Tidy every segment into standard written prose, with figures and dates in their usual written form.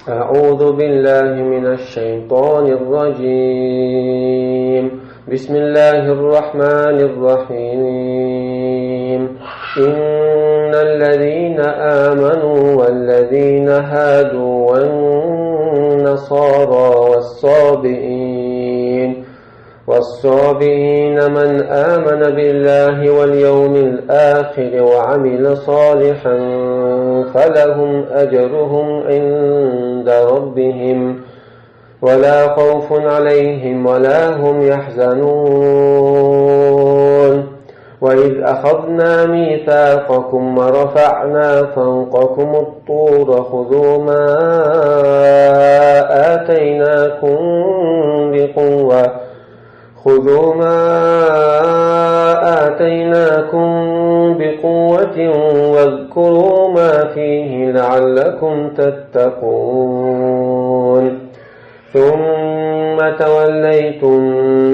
أعوذ بالله من الشيطان الرجيم. بسم الله الرحمن الرحيم. إن الذين آمنوا والذين هادوا والنصارى والصابئين من آمن بالله واليوم الآخر وعمل صالحا فلهم أجرهم عند ربهم ولا خوف عليهم ولا هم يحزنون. وإذ أخذنا ميثاقكم ورفعنا فوقكم الطور خذوا ما آتيناكم بقوة واذكروا ما فيه لعلكم تتقون. ثم توليتم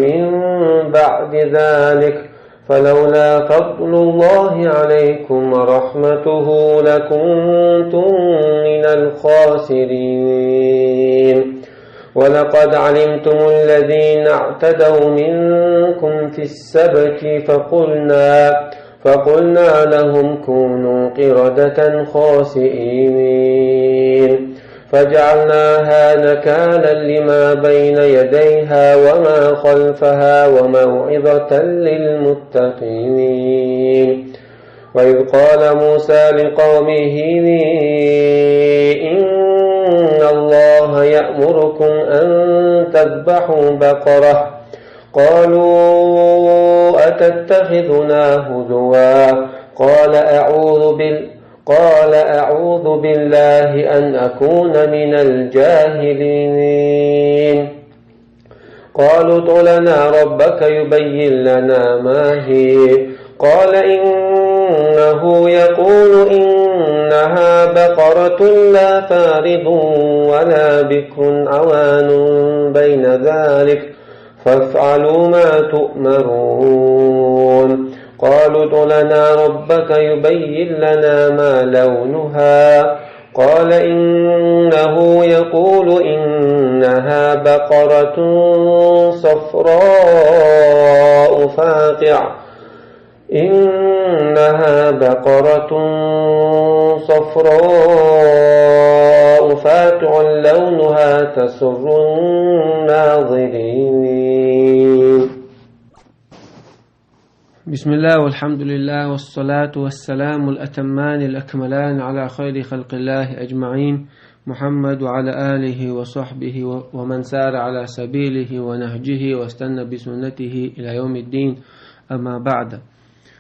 من بعد ذلك فلولا فضل الله عليكم ورحمته لكنتم من الخاسرين. ولقد علمتم الذين اعتدوا منكم في السبت فقلنا لهم كونوا قردة خاسئين فجعلناها نكالا لما بين يديها وما خلفها وموعظة للمتقين. وإذ قال موسى لقومه إن الله يأمركم أن تذبحوا بقرة قالوا أتتخذنا هزوا قال أعوذ بالله أن أكون من الجاهلين. قالوا ادع لنا ربك يبين لنا ما هي قال إنه يقول إنها بقرة لا فارض ولا بكر عوان بين ذلك فافعلوا ما تؤمرون. قالوا ادع لنا ربك يبين لنا ما لونها قال إنه يقول إنها بقرة صفراء فاقع لونها تسر الناظرين. بسم الله والحمد لله والصلاة والسلام الأتمان الأكملان على خير خلق الله أجمعين محمد وعلى آله وصحبه ومن سار على سبيله ونهجه واستنى بسنته إلى يوم الدين. أما بعد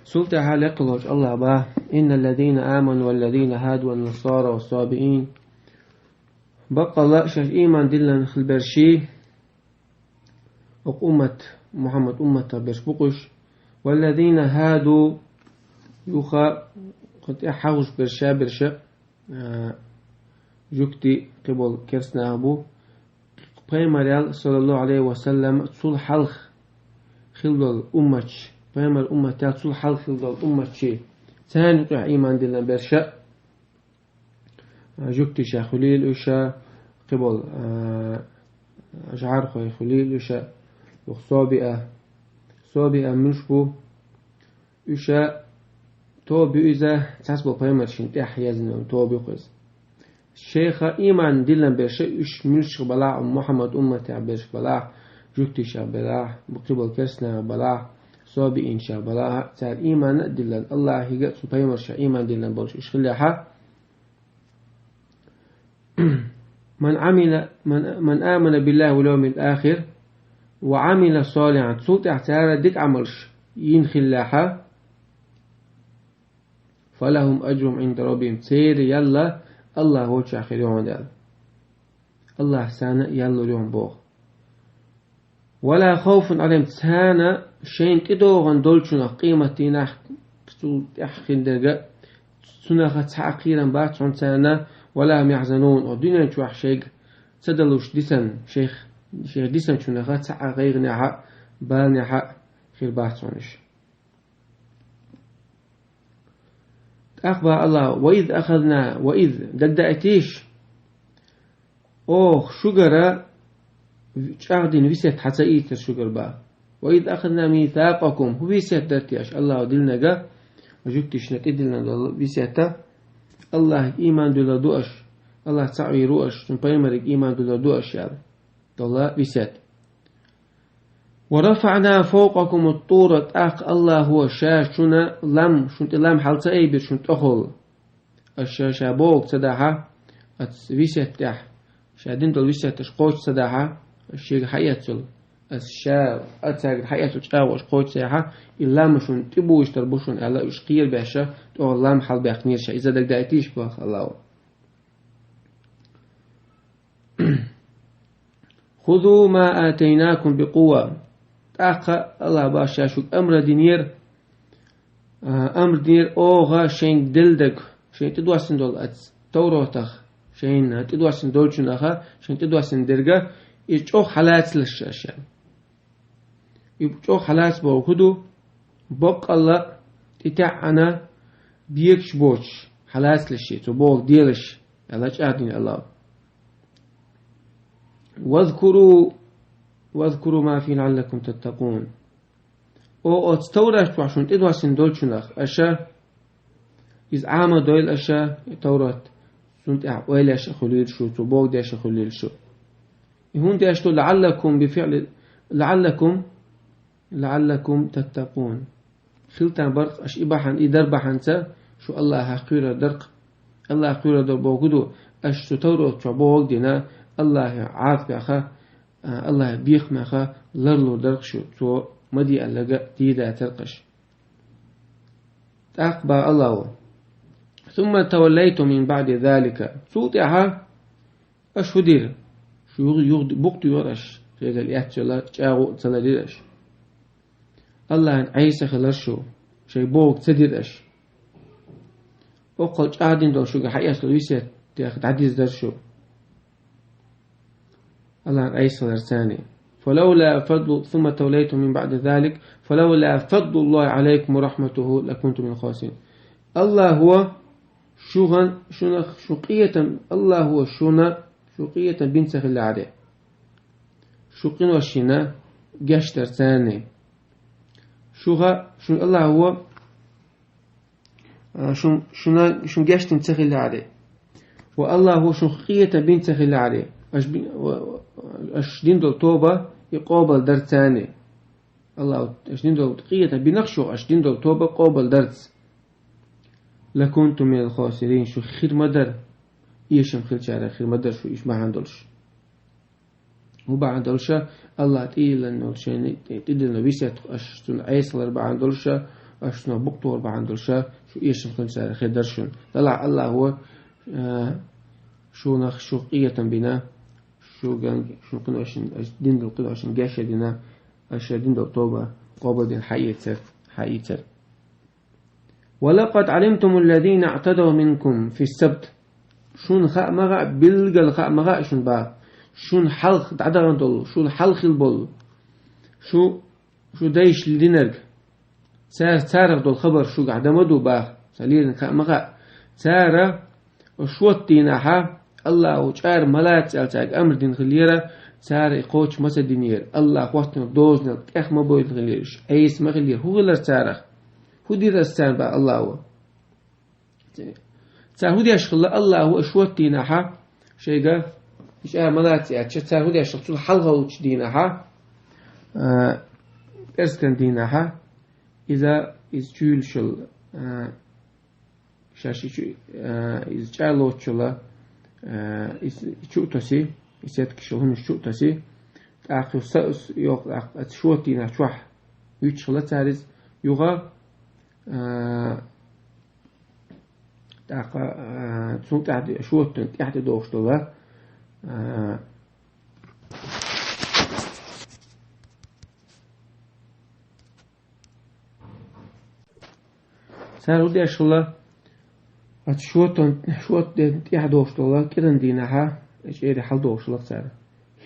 سلطة حالق الله با إن الذين آمنوا والذين هادوا والنصارى والصابئين بقى الله شاف إيمان دلنا البرشي أمة محمد أمة برش والذين هادوا يخا قد أحوش برشا جكتي قبل كرسنا أبو بيماريال صلى الله عليه وسلم تصل حلخ خلال الأمة بيمار الأمة تصل حلخ خلال الأمة شيء ثاني يقع إيمان دلنا برشا جكتي شا خليل وشا قبل أشعار خوي خليل وشا صابئة مشبو وشا توبي إذا تحسب بيمار شنت أحيازنا توبي قز الشيخ إيمان دلنا برشا إيش ملش بلاع محمد أمة برش بلاع جكتي شا بلاع بقبل كرسنا بلاع صابئين شا بلاع تعال إيمان دلنا الله يقص بيمار شا إيمان دلنا برش إيش خليها من آمن بالله واليوم الآخر وعمل صالحا صوت احتار ديك عملش ينخلاها فلهم أجرهم عند ربهم سير يلا الله هو آخر يوم دال الله سانا يلا اليوم بوغ ولا خوف عليهم سانا شين كدوغن دولشنا قيمتي نح صوت أحخين درجة سنة تعقيرا بعد سانا ولا هم يحزنون الدنيا تروح شيء سدلوش ديسن شيخ ديسن شو نخات ساعة غير نحا بال نحا خير بحثونش أخبر الله وإذ أخذنا وإذ ددأتيش شجرة شاهدين ويسات حتى إيتر شجر با وإذ أخذنا ميثاقكم هو ويسات درتياش الله دلنا جا وجكتش نتدلنا ويساتا الله إيمان دولا دوش الله تعوي روش تنبيمرك إيمان دولا دوش يعني الله ويسات ورفعنا فوقكم الطور أخ الله هو شاشنا لم شنت لم حلت أيبر شنت أخل الشاشة بوق صداها ويسات تح شادين دول ويسات تشقوش صداها الشيء حياتل الشاء أتاج حياته تشاوش قوت ساحة إلا مشون تبوش تربوشون على إشقير باشا تو الله محل بيخنير شيء إذا دك دايتيش باخ الله خذوا ما آتيناكم بقوة تاق الله باشا شوك أمر دينير أوغا شين دلدك شين تدواسن دول أتس توروتخ شين تدواسن دولشن أخا شين تدواسن درجة يجو حالات للشاشة يجو حالات بوخدو بق الله تتعنا بيكش بوش حالات للشي تبوغ ديلش الله جاهدين الله واذكروا ما في لعلكم تتقون او تستورش عشان تدواسن دولشن أخ أشا إذ عام دويل أشا تورات سنت أعوال أشا خليل شو تبوغ دي أشا خليل شو هون داشتو لعلكم بفعل لعلكم تتقون خلتان برق اش إباحان إدار بحانتا شو الله حقيرا درق الله حقيرا در بوغدو اش تطورو تشبوغ دينا الله عاف بأخا الله بيخ مخا لرلو درق شو تو مدي ألغا ديدا ترقش تأقبى الله ثم توليتم من بعد ذلك سوتها اش هدير شو يغد بوقت يورش شيء قال يحتجلا جاو تلديرش الله عيسى خلشو شيء بوق تديرش وقل قاعدين دو شو حياس لويسات تاخد عديز درشو الله عيسى درساني فلولا فضل ثم توليتم من بعد ذلك فلولا فضل الله عليكم ورحمته لكنتم من الخاسرين الله هو شغن شقية الله هو شقية بنت خلي عليه شقين وشينا جشتر ثاني شو الله هو شو جشتن تخلي عليه والله هو شقية بنت خلي عليه أش دين دول توبة يقابل در ثاني الله أش دين دول قية بنخشو أش دين دول توبة قابل درس لكنتم من الخاسرين شو خير مدر يشم خير شعر خير مدر شو إيش ما عندلش هو بعندلش الله تقيل إنه شيء تدل نبيسة أشتون عيسى بعندلش أشتون بقطور بعندلش شو يشم خير شعر خير درشون طلع الله هو شو قية بنا شو قنوشن دين دل قنوشن جاش دينا أش دين دل توبة قابل دين حقيقة ولقد علمتم الذين اعتدوا منكم في السبت شون خاء مغا بلغل خاء مغا شون با شون حلق تعدغن دول شون حلق البول شو دايش لدينرق سارق دول خبر شو قعدمدو با سليل خاء مغا سارة وشوت ديناها الله وشار ملاك سألتاك أمر دين خليرة سارة قوش مسا دينير الله وقتنا دوزنا كأخ مبويل خليرش أيس مخلير هو غلر سارة هو دي رستان بقى الله هو تاهودي أشخل الله هو أشوت دينها شيء قال إيش ملاتي أتش تاهودي أشخل حلقة وش دينها أرسلن دينها إذا إزجول شل شاشي إز جالوت شلا إز شوتسي إزت كشلون شوتسي أخو سأس يوق أشوت دينها شوح يشخل تاريز يوغا تسون تحت شوت تحت دوشتولا سارودي أشلا شوت تحت دوشتولا كذا دينها إيش إيه حل دوشتولا سار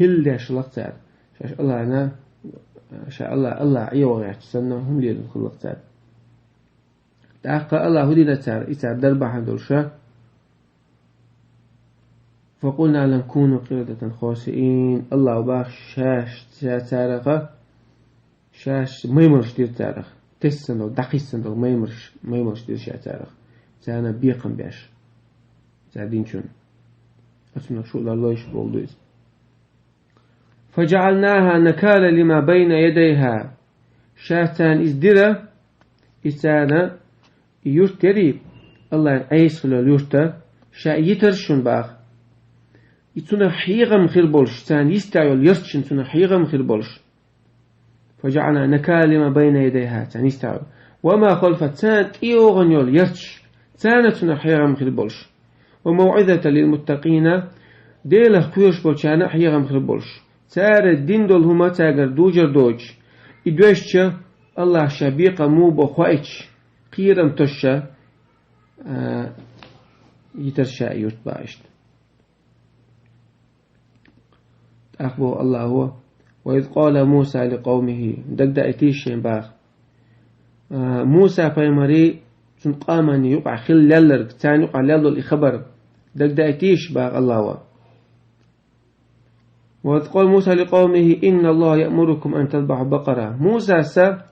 هل ده شلا سار شاش الله أنا شاء الله عيوة يحسنا هم لي الخلق سار تأخذ الله هدي لتار إتار دربا عندلشة فقلنا لن كونوا قردة خاسئين الله باخ شاش تارغ شاش ميمرش دير تارغ تسندل دقيسندل ميمرش دير شا تارغ تانا بيقم باش زادين شون أسمع شو الله يشبه دوز فجعلناها نكالا لما بين يديها شاتان إزدرا إسانا يرتري الله عيسخل اليرتا شا يترشون باخ يتونا حيغم خير بولش تان يستعيل يرتشن تونا حيغم خير بولش فجعلنا نكالا لما بين يديها تان يستعيل وما خلفت تان إيوغن يول يرتش تان تونا حيغم خير بولش وموعظة للمتقين ديله كويش بولشانا حيغم خير بولش تار الدين دول هما تاجر دوجر دوج إدوشش الله شبيقة مو بخوائش قيرم تشا يترشا يتباشت أخبر الله هو وإذ قال موسى لقومه دقدا إتيشين باخ موسى فيمري تنقامني يقع خل للرك تاني يقع للل إخبر دقدا إتيش باخ الله هو وإذ قال موسى لقومه إن الله يأمركم أن تذبحوا بقرة موسى سا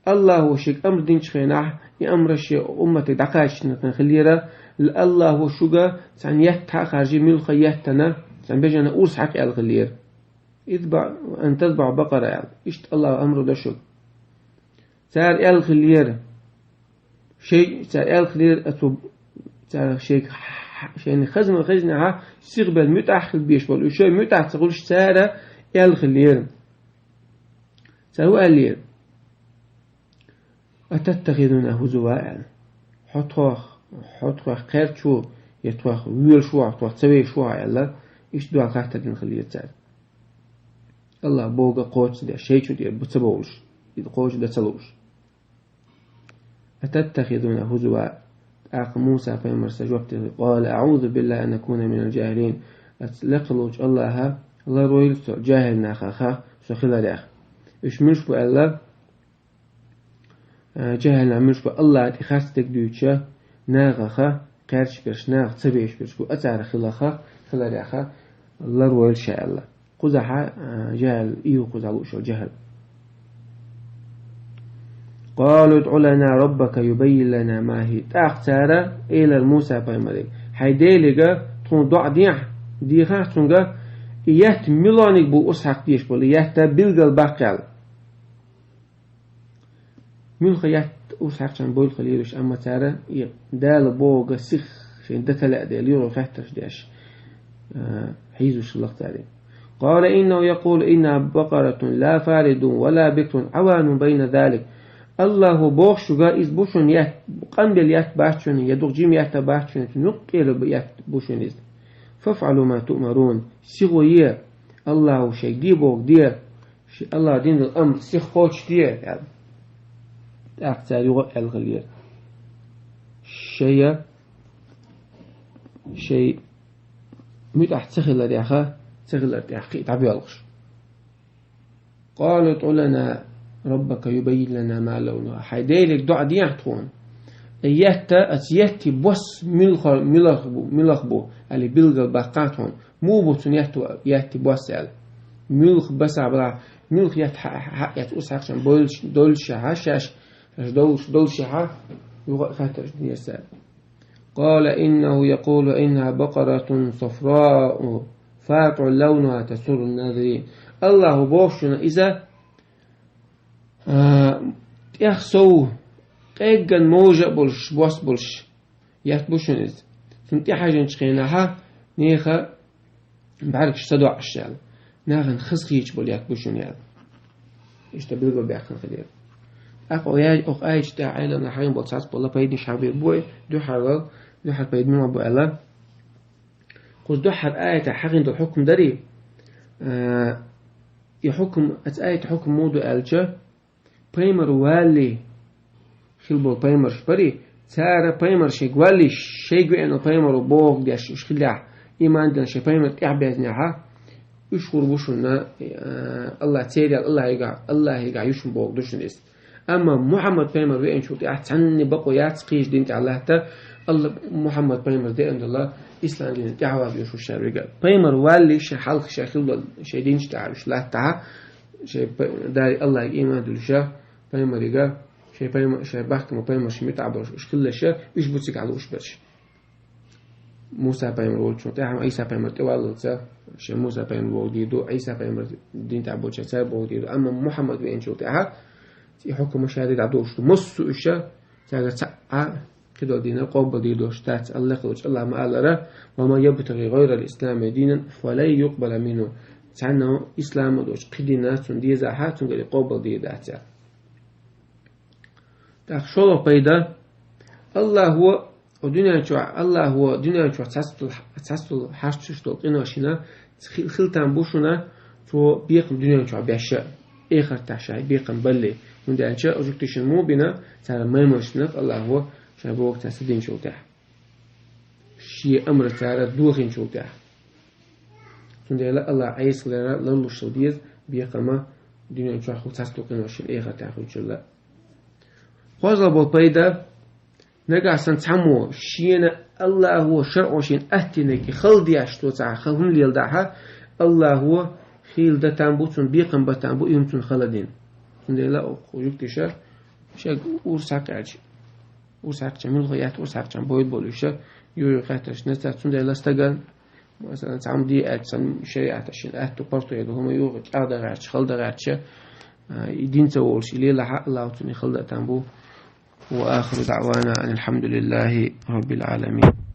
الله وشيك أمر دين شخيناح يأمر الشيء أمتي دقاش نخليرا الله وشوغا سان يهتا خارجي ملخ يهتنا سان بيجانا أورس حق الخلير أن تذبحوا بقرة يعني إشت الله أمره دشوك سار الخلير شيء سار الخلير أتوب سار شيء شيء خزنها سيغبل متأخل بيش بول وشيء متأخل تقولش سارة الخلير سارو الخلير أتتخذون هزواء حطوخ خير شو يتوخ ويل شو حطوخ تسوي شو يلا إيش دوا خاطر نخليه تسال الله بوغا قوتش ده شيء شو دي بتسبولش إذا قوتش ده تسلوش أتتخذون هزواء أخ موسى فيمر سجوبته قال أعوذ بالله أن أكون من الجاهلين أتلقلوش الله رويل جاهل ناخا سخلا ريخ إيش منش بو الله جاهل نعملش بو الله تخاستك دوتشا ناغا قارش برش ناغ تبيش برش بو أتعر خلا ريخا الله رويل شاء الله قزحا جاهل إيو قزعلوش جاهل قالوا ادع لنا ربك يبين لنا ما هي تاختار إلى الموسى بايمري حيديلغا تون دع ديخا تونغا يهت ميلانيك بو أسحق ديش بول يهت بلغل باقال ملخ يهت أسحق شان بول خليلوش أما تارا دال بوغا سيخ شين دتلا ديال يورو فهتش ديش حيزوش الله تاري قال إنه يقول إنها بقرة لا فارد ولا بكر عوان بين ذلك الله بوخ شوغا إز بوشون يهت قنبل يهت باشون يدوغ جيم يهت باشون نقل يهت بوشون إز فافعلوا ما تؤمرون سيغوية الله شيء دي بوغ دي الله دين الأمر سيخ خوش دي يعني أكتر يغل الغلير شيء متحت سخل رياخا سخل رياخي تعبي الغش قالوا طولنا ربك يبين لنا ما لونها حيديلك دع ديحتون أتيهتي بوس ملخبو اللي بلغ باقاتهم مو بوتون يهتي بوس ملخ بس عبرا ملخ يتأسحق شان دولش هاشاش دولش ها خاتش ديسال قال إنه يقول إنها بقرة صفراء فاقع لونها تسر الناظرين الله بوشنا إذا يخسو قيقن موجة بولش بوس بولش يتبوشنز سنتي حاجة نشخيناها نيخا بعرفش تدوع الشال ناخن خسخيش بول يتبوشن يال إيش تبلغوا بيأخن خليل أخو آيش تا عيلا نحاين بول ساس بولا بايدني شعبير بوي دو حر بايد من أبو ألا قوز دو حر آية حقين دو حكم داري يحكم آية حكم مودو ألجا بايمر والي خلبو بايمر شبري تارا بايمر شيقوالي شيقو انو بايمر بوغ ديش اشخلع ايمان دان شي بايمر اعبازنها يشكر بوشنا الله تيري الله يقع يشم بوغ دوشن است اما محمد بايمر وين شو تعني بقو ياتقيش دينت الله تا الله محمد بيمر دي عند الله إسلام دين دعوة بيشو شرقة بيمر والي شي حلق شي خلول شي دين تعرف لا تع شي داري الله إيمان دلشة بيمر يجا شي بيمر شي بحكم بيمر شي متعبر إيش كل شيء إيش بتسيق على وش برش موسى بيمر ولشون تعهم عيسى بيمر توالد شي موسى بيمر وديدو عيسى بيمر دين تعبد شي ساب وديدو أما محمد بين شو تعها يحكم شهادة عدوش مص إيشه تعالى كده دين قبل ديدو شتات الله خلوش الله ما قال وما يبتغي غير الإسلام دينا فلا يقبل منه تعالى إسلام دوش قدينا تندي زحات تنقل قبل ديدات تخشوا بيدا الله هو ودنيا شو الله هو دنيا شو تحصل حشتش تلقينا شنا خلتان بوشنا تو بيقم دنيا شو بيشة آخر تشاي بيقم بلي من ده أشياء أجوكتشن مو بنا تعالى ما يمشنك الله هو شابوك تسدين شو تاع شيء أمر تعالى دوخين شو تاع من ده الله عايز لنا لنلو شديد بيقم دنيا شو أخو تسلقنا شيء آخر تأخذ شلا خذ بالبيدا نجا سنتحمو شينا الله هو شرع شين أهتنك خلدي أشتو تاع خلهم ليل دعها الله هو خيل ده تنبوتون بيقم بتنبو يمتون خلدين من لا أخوجكتشا شيء ورساك عج ورساك جميل غيات ورساك جم بويد بوليشة يوري خاتش نستات من لا استجن مثلا تعمدي أجسام شريعة شين أهتو برتو يدهم يوري أردا غاتش خلدا غاتش يدين تولش ليه لحق الله توني خلدا تنبو وآخر دعوانا أن الحمد لله رب العالمين.